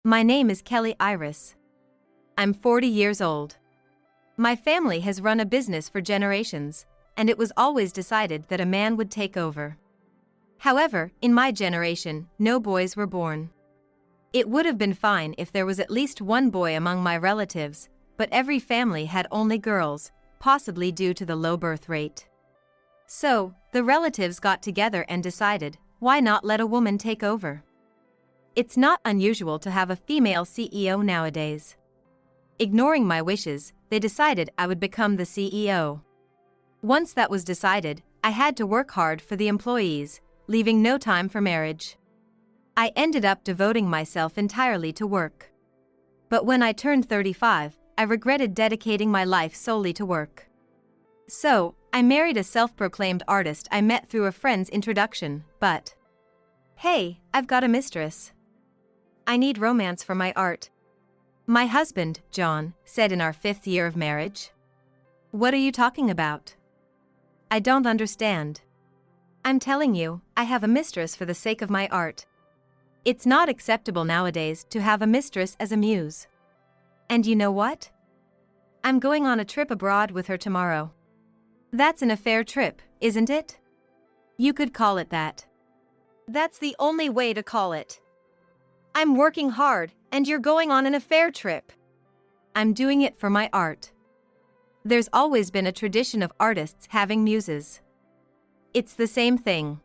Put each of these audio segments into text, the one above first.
My name is Kelly Iris. I'm 40 years old. My family has run a business for generations, and it was always decided that a man would take over. However, in my generation, no boys were born. It would have been fine if there was at least one boy among my relatives, but every family had only girls, possibly due to the low birth rate. So, the relatives got together and decided, why not let a woman take over? It's not unusual to have a female CEO nowadays. Ignoring my wishes, they decided I would become the CEO. Once that was decided, I had to work hard for the employees, leaving no time for marriage. I ended up devoting myself entirely to work. But when I turned 35, I regretted dedicating my life solely to work. So, I married a self-proclaimed artist I met through a friend's introduction, but hey, I've got a mistress. I need romance for my art. My husband, John, said in our 5th year of marriage. What are you talking about? I don't understand. I'm telling you, I have a mistress for the sake of my art. It's not acceptable nowadays to have a mistress as a muse. And you know what? I'm going on a trip abroad with her tomorrow. That's an affair trip, isn't it? You could call it that. That's the only way to call it. I'm working hard, and you're going on an affair trip. I'm doing it for my art. There's always been a tradition of artists having muses. It's the same thing.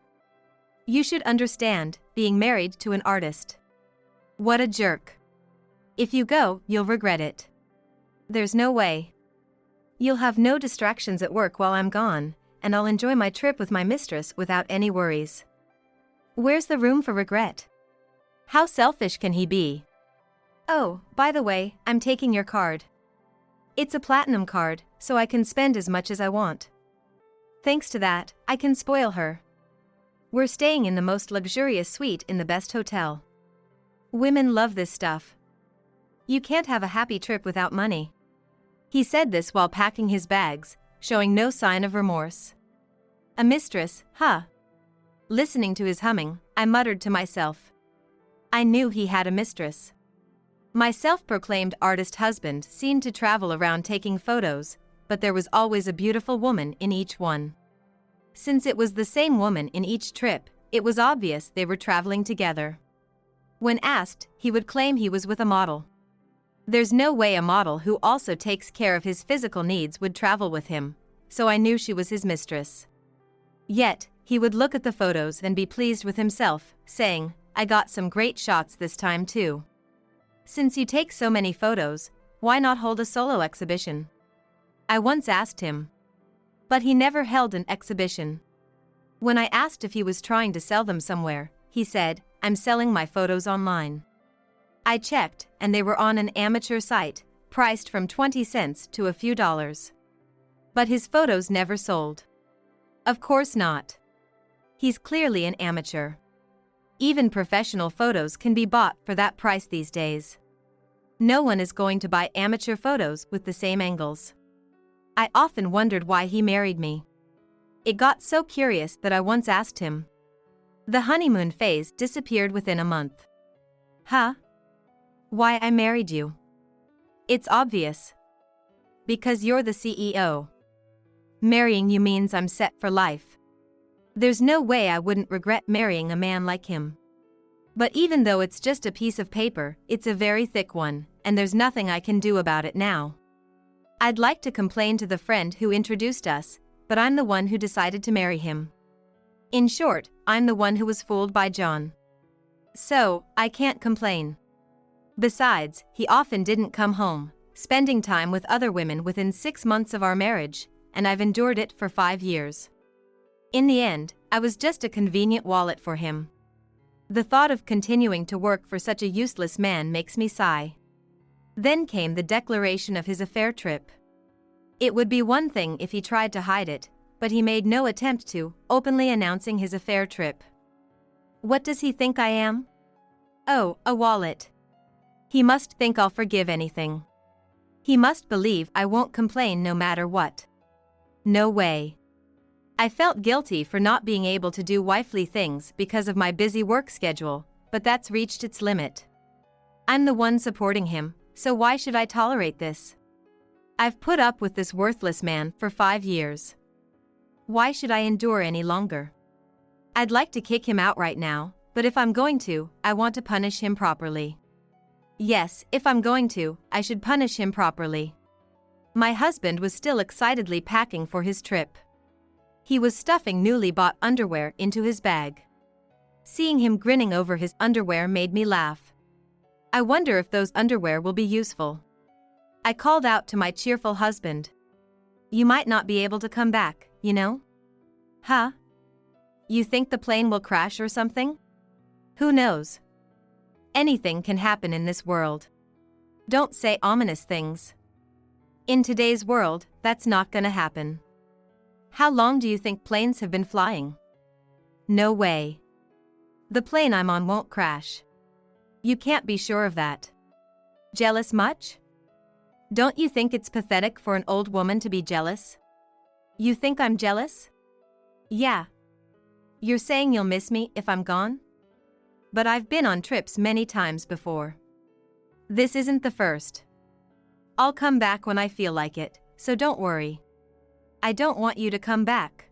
You should understand, being married to an artist. What a jerk. If you go, you'll regret it. There's no way. You'll have no distractions at work while I'm gone, and I'll enjoy my trip with my mistress without any worries. Where's the room for regret? How selfish can he be? Oh, by the way, I'm taking your card. It's a platinum card, so I can spend as much as I want. Thanks to that, I can spoil her. We're staying in the most luxurious suite in the best hotel. Women love this stuff. You can't have a happy trip without money. He said this while packing his bags, showing no sign of remorse. A mistress, huh? Listening to his humming, I muttered to myself. I knew he had a mistress. My self-proclaimed artist husband seemed to travel around taking photos, but there was always a beautiful woman in each one. Since it was the same woman in each trip, it was obvious they were traveling together. When asked, he would claim he was with a model. There's no way a model who also takes care of his physical needs would travel with him, so I knew she was his mistress. Yet, he would look at the photos and be pleased with himself, saying, I got some great shots this time too. Since you take so many photos, why not hold a solo exhibition? I once asked him. But he never held an exhibition. When I asked if he was trying to sell them somewhere, he said, I'm selling my photos online. I checked, and they were on an amateur site, priced from 20 cents to a few dollars. But his photos never sold. Of course not. He's clearly an amateur. Even professional photos can be bought for that price these days. No one is going to buy amateur photos with the same angles. I often wondered why he married me. It got so curious that I once asked him. The honeymoon phase disappeared within a month. Huh? Why I married you? It's obvious. Because you're the CEO. Marrying you means I'm set for life. There's no way I wouldn't regret marrying a man like him. But even though it's just a piece of paper, it's a very thick one, and there's nothing I can do about it now. I'd like to complain to the friend who introduced us, but I'm the one who decided to marry him. In short, I'm the one who was fooled by John. So, I can't complain. Besides, he often didn't come home, spending time with other women within 6 months of our marriage, and I've endured it for 5 years. In the end, I was just a convenient wallet for him. The thought of continuing to work for such a useless man makes me sigh. Then came the declaration of his affair trip. It would be one thing if he tried to hide it, but he made no attempt to, openly announcing his affair trip. What does he think I am? Oh, a wallet. He must think I'll forgive anything. He must believe I won't complain no matter what. No way. I felt guilty for not being able to do wifely things because of my busy work schedule, but that's reached its limit. I'm the one supporting him, so why should I tolerate this? I've put up with this worthless man for 5 years. Why should I endure any longer? I'd like to kick him out right now, but if I'm going to, I want to punish him properly. Yes, if I'm going to, I should punish him properly. My husband was still excitedly packing for his trip. He was stuffing newly bought underwear into his bag. Seeing him grinning over his underwear made me laugh. I wonder if those underwear will be useful. I called out to my cheerful husband. You might not be able to come back, you know? Huh? You think the plane will crash or something? Who knows? Anything can happen in this world. Don't say ominous things. In today's world, that's not gonna happen. How long do you think planes have been flying? No way. The plane I'm on won't crash. You can't be sure of that. Jealous much? Don't you think it's pathetic for an old woman to be jealous? You think I'm jealous? Yeah. You're saying you'll miss me if I'm gone? But I've been on trips many times before. This isn't the first. I'll come back when I feel like it, so don't worry. I don't want you to come back.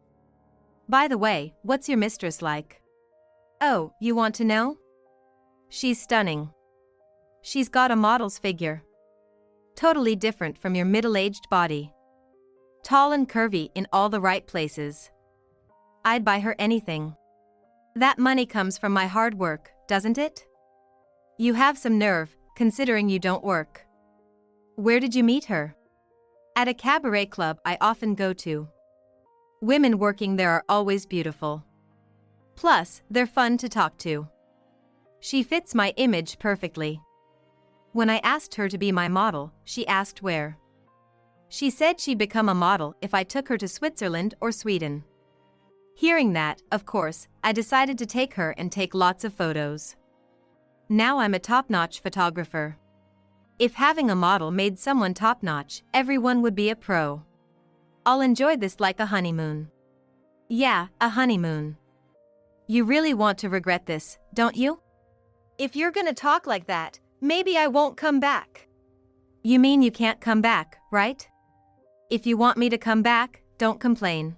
By the way, what's your mistress like? Oh, you want to know? She's stunning. She's got a model's figure. Totally different from your middle-aged body. Tall and curvy in all the right places. I'd buy her anything. That money comes from my hard work, doesn't it? You have some nerve, considering you don't work. Where did you meet her? At a cabaret club I often go to. Women working there are always beautiful. Plus, they're fun to talk to. She fits my image perfectly. When I asked her to be my model, she asked where. She said she'd become a model if I took her to Switzerland or Sweden. Hearing that, of course, I decided to take her and take lots of photos. Now I'm a top-notch photographer. If having a model made someone top-notch, everyone would be a pro. I'll enjoy this like a honeymoon. Yeah, a honeymoon. You really want to regret this, don't you? If you're gonna talk like that, maybe I won't come back. You mean you can't come back, right? If you want me to come back, don't complain.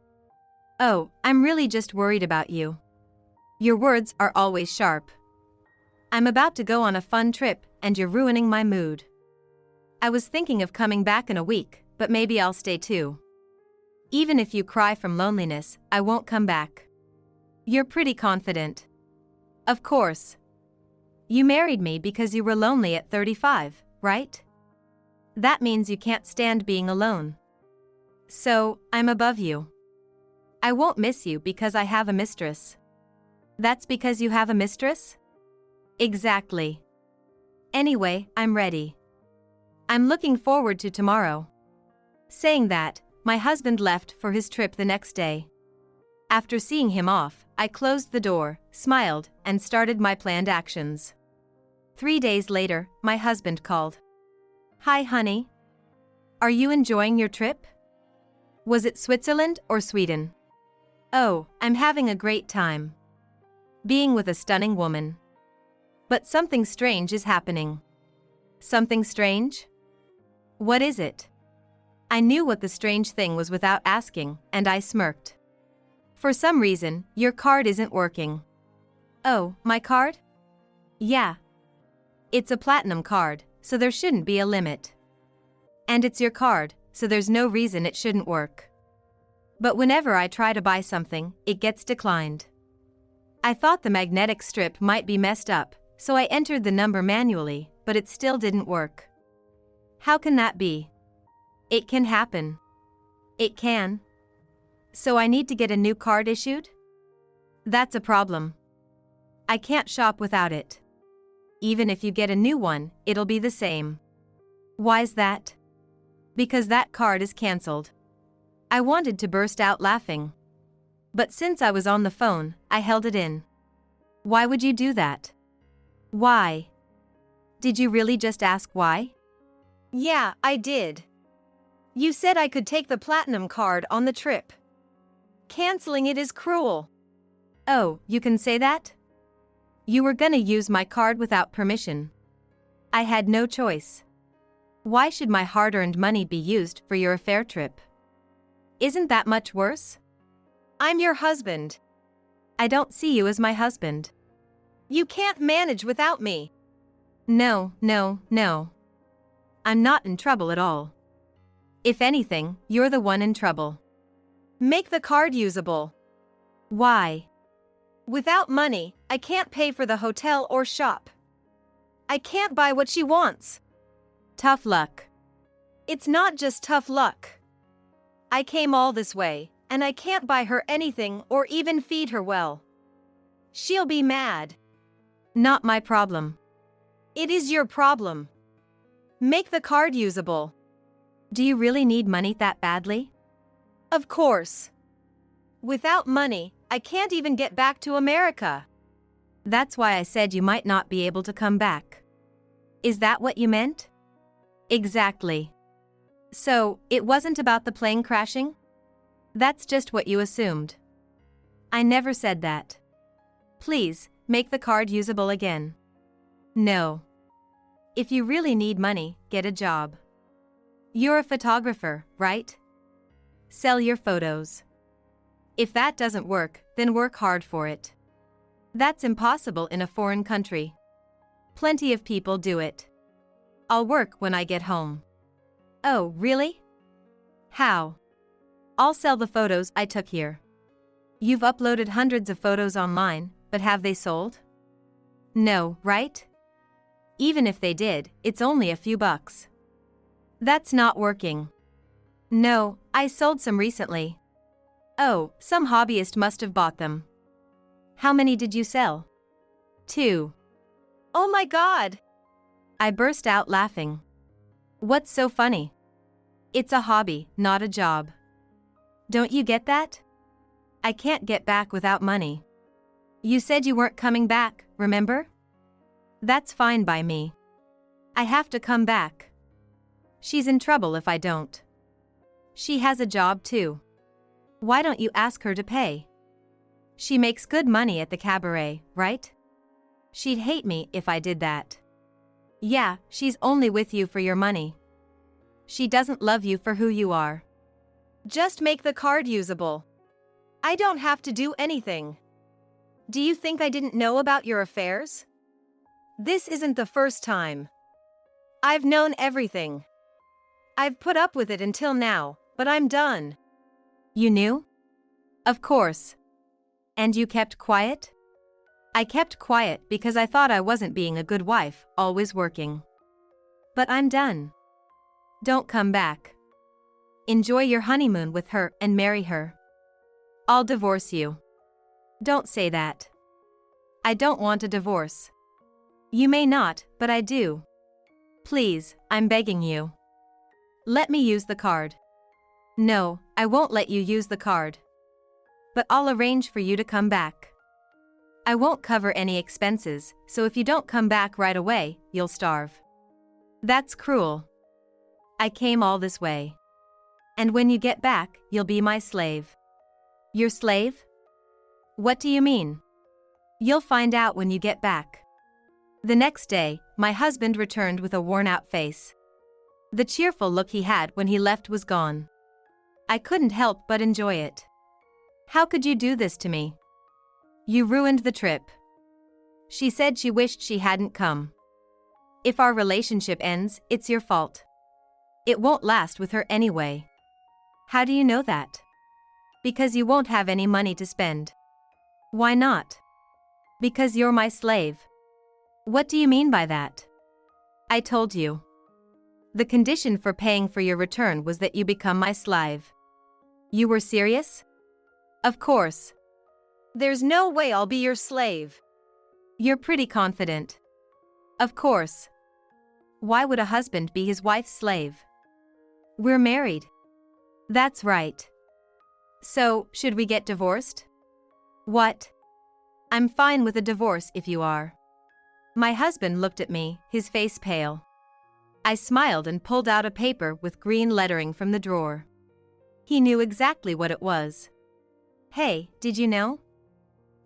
Oh, I'm really just worried about you. Your words are always sharp. I'm about to go on a fun trip, and you're ruining my mood. I was thinking of coming back in a week, but maybe I'll stay too. Even if you cry from loneliness, I won't come back. You're pretty confident. Of course. You married me because you were lonely at 35, right? That means you can't stand being alone. So, I'm above you. I won't miss you because I have a mistress. That's because you have a mistress? Exactly. Anyway, I'm ready. I'm looking forward to tomorrow. Saying that, my husband left for his trip the next day. After seeing him off, I closed the door, smiled, and started my planned actions. 3 days later, my husband called. Hi, honey. Are you enjoying your trip? Was it Switzerland or Sweden? Oh, I'm having a great time. Being with a stunning woman. But something strange is happening. Something strange? What is it? I knew what the strange thing was without asking, and I smirked. For some reason, your card isn't working. Oh, my card? Yeah. It's a platinum card, so there shouldn't be a limit. And it's your card, so there's no reason it shouldn't work. But whenever I try to buy something, it gets declined. I thought the magnetic strip might be messed up, so I entered the number manually, but it still didn't work. How can that be? It can happen. It can. So I need to get a new card issued? That's a problem. I can't shop without it. Even if you get a new one, it'll be the same. Why's that? Because that card is cancelled. I wanted to burst out laughing. But since I was on the phone, I held it in. Why would you do that? Why? Did you really just ask why? Yeah, I did. You said I could take the platinum card on the trip. Canceling it is cruel. Oh, you can say that? You were gonna use my card without permission. I had no choice. Why should my hard-earned money be used for your affair trip? Isn't that much worse? I'm your husband. I don't see you as my husband. You can't manage without me. No, no, no. I'm not in trouble at all. If anything, you're the one in trouble. Make the card usable. Why? Without money, I can't pay for the hotel or shop. I can't buy what she wants. Tough luck. It's not just tough luck. I came all this way, and I can't buy her anything or even feed her well. She'll be mad. Not my problem. It is your problem. Make the card usable. Do you really need money that badly? Of course. Without money, I can't even get back to America. That's why I said you might not be able to come back. Is that what you meant? Exactly. So, it wasn't about the plane crashing? That's just what you assumed. I never said that. Please, make the card usable again. No. If you really need money, get a job. You're a photographer, right? Sell your photos. If that doesn't work, then work hard for it. That's impossible in a foreign country. Plenty of people do it. I'll work when I get home. Oh, really? How? I'll sell the photos I took here. You've uploaded hundreds of photos online, but have they sold? No, right? Even if they did, it's only a few bucks. That's not working. No, I sold some recently. Oh, some hobbyist must have bought them. How many did you sell? 2. Oh my God! I burst out laughing. What's so funny? It's a hobby, not a job. Don't you get that? I can't get back without money. You said you weren't coming back, remember? That's fine by me. I have to come back. She's in trouble if I don't. She has a job too. Why don't you ask her to pay? She makes good money at the cabaret, right? She'd hate me if I did that. Yeah, she's only with you for your money. She doesn't love you for who you are. Just make the card usable. I don't have to do anything. Do you think I didn't know about your affairs? This isn't the first time. I've known everything. I've put up with it until now, but I'm done. You knew? Of course. And you kept quiet? I kept quiet because I thought I wasn't being a good wife, always working. But I'm done. Don't come back. Enjoy your honeymoon with her and marry her. I'll divorce you. Don't say that. I don't want a divorce. You may not, but I do. Please, I'm begging you. Let me use the card. No, I won't let you use the card. But I'll arrange for you to come back. I won't cover any expenses, so if you don't come back right away, you'll starve. That's cruel. I came all this way. And when you get back, you'll be my slave. Your slave? What do you mean? You'll find out when you get back. The next day, my husband returned with a worn-out face. The cheerful look he had when he left was gone. I couldn't help but enjoy it. How could you do this to me? You ruined the trip. She said she wished she hadn't come. If our relationship ends, it's your fault. It won't last with her anyway. How do you know that? Because you won't have any money to spend. Why not? Because you're my slave. What do you mean by that? I told you. The condition for paying for your return was that you become my slave. You were serious? Of course. There's no way I'll be your slave. You're pretty confident. Of course. Why would a husband be his wife's slave? We're married. That's right. So, should we get divorced? What? I'm fine with a divorce if you are. My husband looked at me, his face pale. I smiled and pulled out a paper with green lettering from the drawer. He knew exactly what it was. Hey, did you know?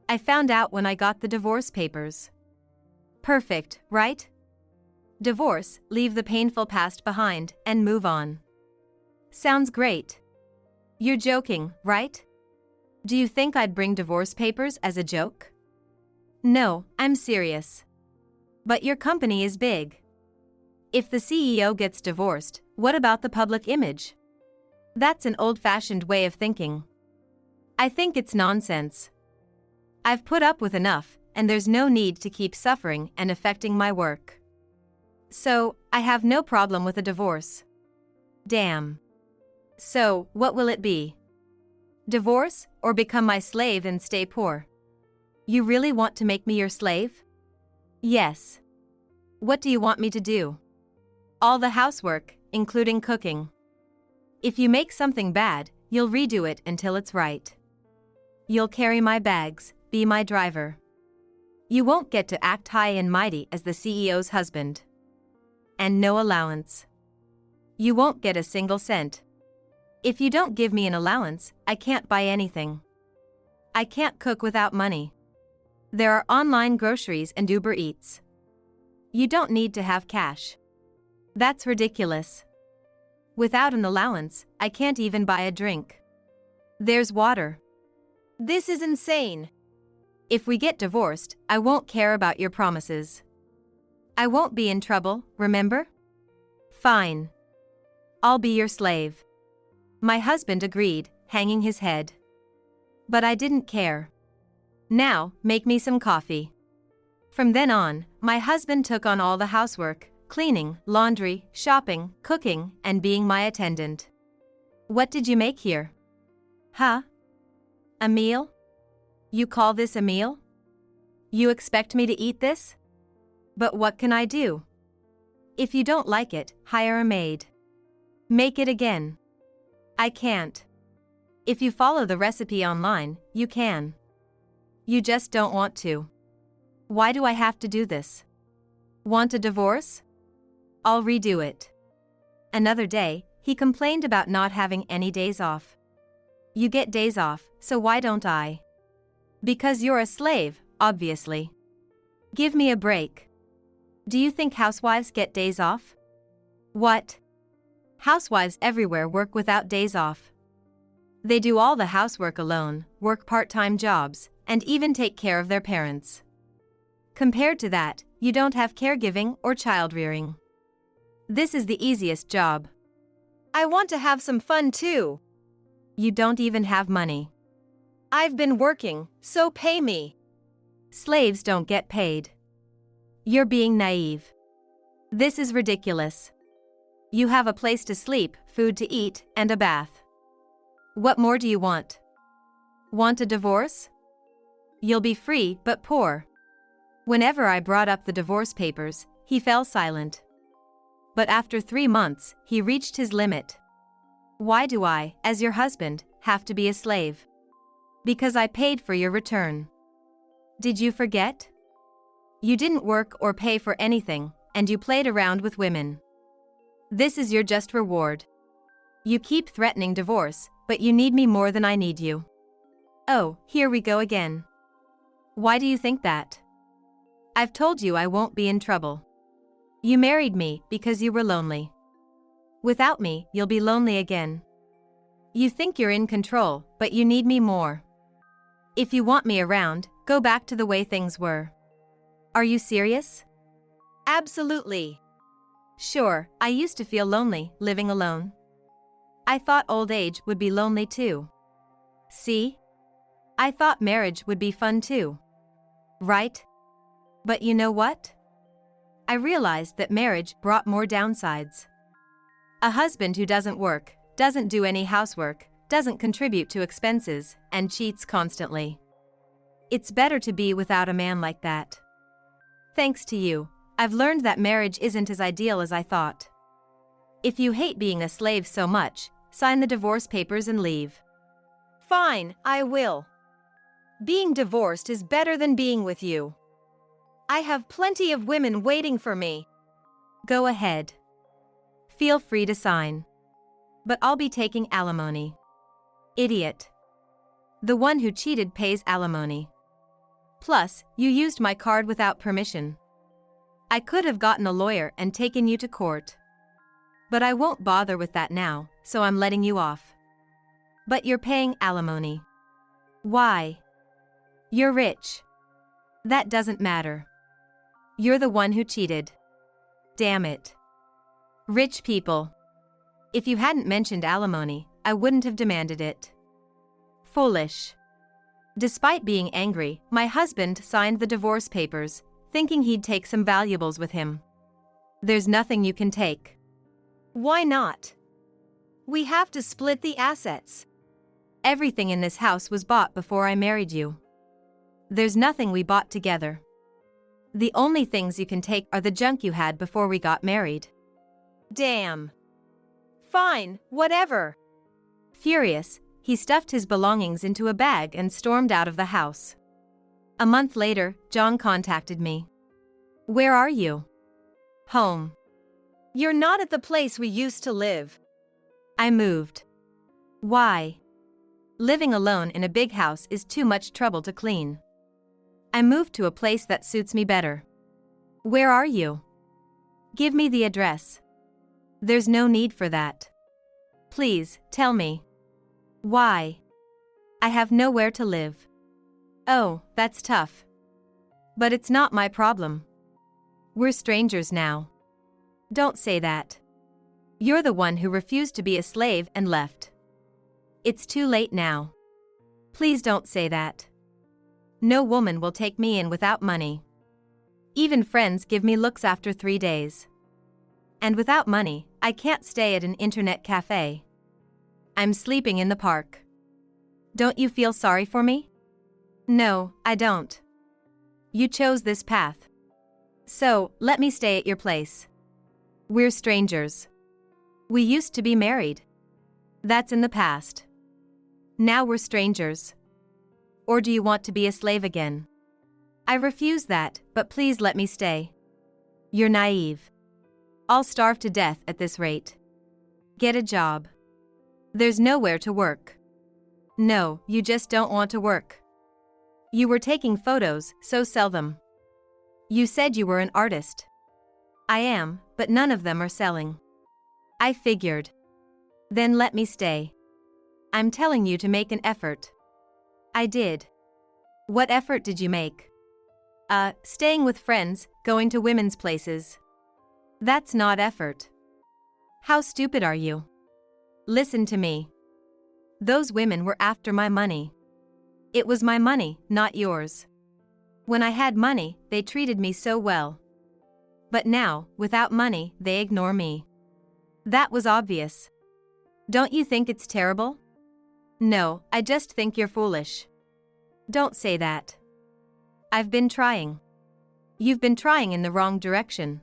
I found out when I got the divorce papers. Perfect, right? Divorce, leave the painful past behind, and move on. Sounds great. You're joking, right? Do you think I'd bring divorce papers as a joke? No, I'm serious. But your company is big. If the CEO gets divorced, what about the public image? That's an old-fashioned way of thinking. I think it's nonsense. I've put up with enough, and there's no need to keep suffering and affecting my work. So, I have no problem with a divorce. Damn. So, what will it be? Divorce, or become my slave and stay poor? You really want to make me your slave? Yes. What do you want me to do? All the housework, including cooking. If you make something bad, you'll redo it until it's right. You'll carry my bags, be my driver. You won't get to act high and mighty as the CEO's husband. And no allowance. You won't get a single cent. If you don't give me an allowance, I can't buy anything. I can't cook without money. There are online groceries and Uber Eats. You don't need to have cash. That's ridiculous. Without an allowance, I can't even buy a drink. There's water. This is insane. If we get divorced, I won't care about your promises. I won't be in trouble, remember? Fine. I'll be your slave. My husband agreed, hanging his head. But I didn't care. Now, make me some coffee. From then on, my husband took on all the housework, cleaning, laundry, shopping, cooking, and being my attendant. What did you make here? Huh? A meal? You call this a meal? You expect me to eat this? But what can I do? If you don't like it, hire a maid. Make it again. I can't. If you follow the recipe online, you can. You just don't want to. Why do I have to do this? Want a divorce? I'll redo it. Another day, he complained about not having any days off. You get days off, so why don't I? Because you're a slave, obviously. Give me a break. Do you think housewives get days off? What? Housewives everywhere work without days off. They do all the housework alone, work part-time jobs, and even take care of their parents. Compared to that, you don't have caregiving or child-rearing. This is the easiest job. I want to have some fun too. You don't even have money. I've been working, so pay me. Slaves don't get paid. You're being naive. This is ridiculous. You have a place to sleep, food to eat, and a bath. What more do you want? Want a divorce? You'll be free but poor. Whenever I brought up the divorce papers, he fell silent. But after 3 months, he reached his limit. Why do I, as your husband, have to be a slave? Because I paid for your return. Did you forget? You didn't work or pay for anything, and you played around with women. This is your just reward. You keep threatening divorce, but you need me more than I need you. Oh, here we go again. Why do you think that? I've told you I won't be in trouble. You married me because you were lonely. Without me, you'll be lonely again. You think you're in control, but you need me more. If you want me around, go back to the way things were. Are you serious? Absolutely. Sure, I used to feel lonely, living alone. I thought old age would be lonely too. See? I thought marriage would be fun too. Right? But you know what? I realized that marriage brought more downsides. A husband who doesn't work, doesn't do any housework, doesn't contribute to expenses, and cheats constantly. It's better to be without a man like that. Thanks to you, I've learned that marriage isn't as ideal as I thought. If you hate being a slave so much, sign the divorce papers and leave. Fine, I will. Being divorced is better than being with you. I have plenty of women waiting for me. Go ahead. Feel free to sign. But I'll be taking alimony. Idiot. The one who cheated pays alimony. Plus, you used my card without permission. I could have gotten a lawyer and taken you to court. But I won't bother with that now, so I'm letting you off. But you're paying alimony. Why? You're rich. That doesn't matter. You're the one who cheated. Damn it. Rich people. If you hadn't mentioned alimony, I wouldn't have demanded it. Foolish. Despite being angry, my husband signed the divorce papers, thinking he'd take some valuables with him. There's nothing you can take. Why not? We have to split the assets. Everything in this house was bought before I married you. There's nothing we bought together. The only things you can take are the junk you had before we got married. Damn. Fine, whatever. Furious, he stuffed his belongings into a bag and stormed out of the house. A month later, John contacted me. Where are you? Home. You're not at the place we used to live. I moved. Why? Living alone in a big house is too much trouble to clean. I moved to a place that suits me better. Where are you? Give me the address. There's no need for that. Please, tell me. Why? I have nowhere to live. Oh, that's tough. But it's not my problem. We're strangers now. Don't say that. You're the one who refused to be a slave and left. It's too late now. Please don't say that. No woman will take me in without money. Even friends give me looks after 3 days. And without money, I can't stay at an internet cafe. I'm sleeping in the park. Don't you feel sorry for me? No, I don't. You chose this path. So, let me stay at your place. We're strangers. We used to be married. That's in the past. Now we're strangers. Or do you want to be a slave again? I refuse that, but please let me stay. You're naive. I'll starve to death at this rate. Get a job. There's nowhere to work. No, you just don't want to work. You were taking photos, so sell them. You said you were an artist. I am, but none of them are selling. I figured. Then let me stay. I'm telling you to make an effort. I did. What effort did you make? Staying with friends, going to women's places. That's not effort. How stupid are you? Listen to me. Those women were after my money. It was my money, not yours. When I had money, they treated me so well. But now, without money, they ignore me. That was obvious. Don't you think it's terrible? No, I just think you're foolish. Don't say that. I've been trying. You've been trying in the wrong direction.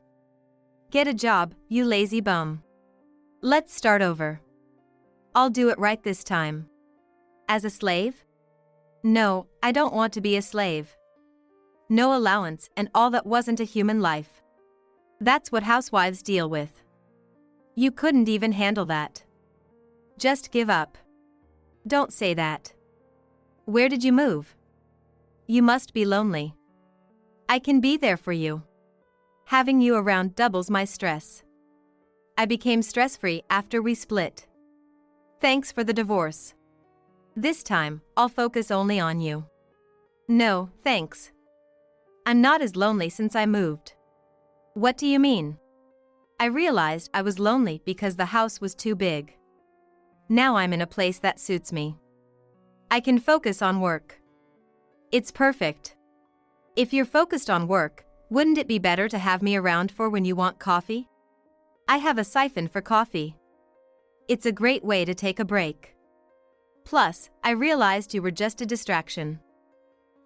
Get a job, you lazy bum. Let's start over. I'll do it right this time. As a slave? No, I don't want to be a slave. No allowance and all that wasn't a human life. That's what housewives deal with. You couldn't even handle that. Just give up. Don't say that. Where did you move? You must be lonely. I can be there for you. Having you around doubles my stress. I became stress-free after we split. Thanks for the divorce. This time, I'll focus only on you. No, thanks. I'm not as lonely since I moved. What do you mean? I realized I was lonely because the house was too big. Now I'm in a place that suits me. I can focus on work. It's perfect. If you're focused on work, wouldn't it be better to have me around for when you want coffee? I have a siphon for coffee. It's a great way to take a break. Plus, I realized you were just a distraction.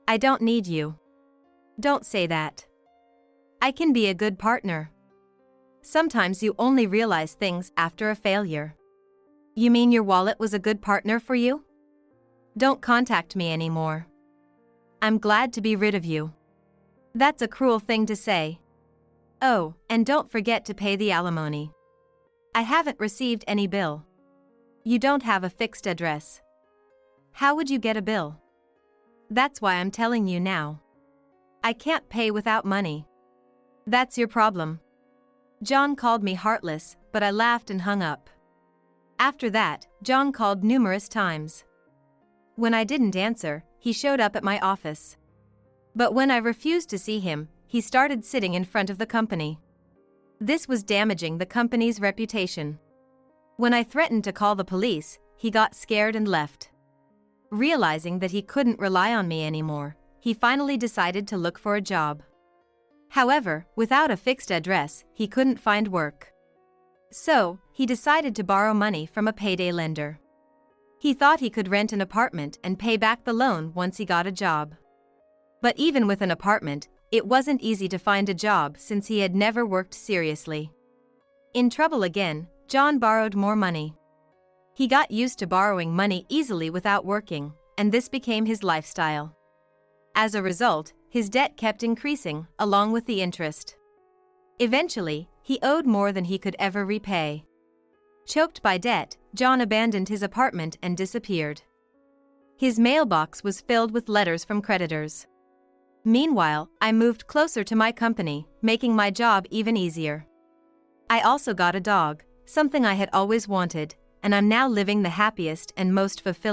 I don't need you. Don't say that. I can be a good partner. Sometimes you only realize things after a failure. You mean your wallet was a good partner for you? Don't contact me anymore. I'm glad to be rid of you. That's a cruel thing to say. Oh, and don't forget to pay the alimony. I haven't received any bill. You don't have a fixed address. How would you get a bill? That's why I'm telling you now. I can't pay without money. That's your problem. John called me heartless, but I laughed and hung up. After that, John called numerous times. When I didn't answer, he showed up at my office. But when I refused to see him, he started sitting in front of the company. This was damaging the company's reputation. When I threatened to call the police, he got scared and left. Realizing that he couldn't rely on me anymore, he finally decided to look for a job. However, without a fixed address, he couldn't find work. So, he decided to borrow money from a payday lender. He thought he could rent an apartment and pay back the loan once he got a job. But even with an apartment, it wasn't easy to find a job since he had never worked seriously. In trouble again, John borrowed more money. He got used to borrowing money easily without working, and this became his lifestyle. As a result, his debt kept increasing, along with the interest. Eventually, he owed more than he could ever repay. Choked by debt, John abandoned his apartment and disappeared. His mailbox was filled with letters from creditors. Meanwhile, I moved closer to my company, making my job even easier. I also got a dog, something I had always wanted, and I'm now living the happiest and most fulfilling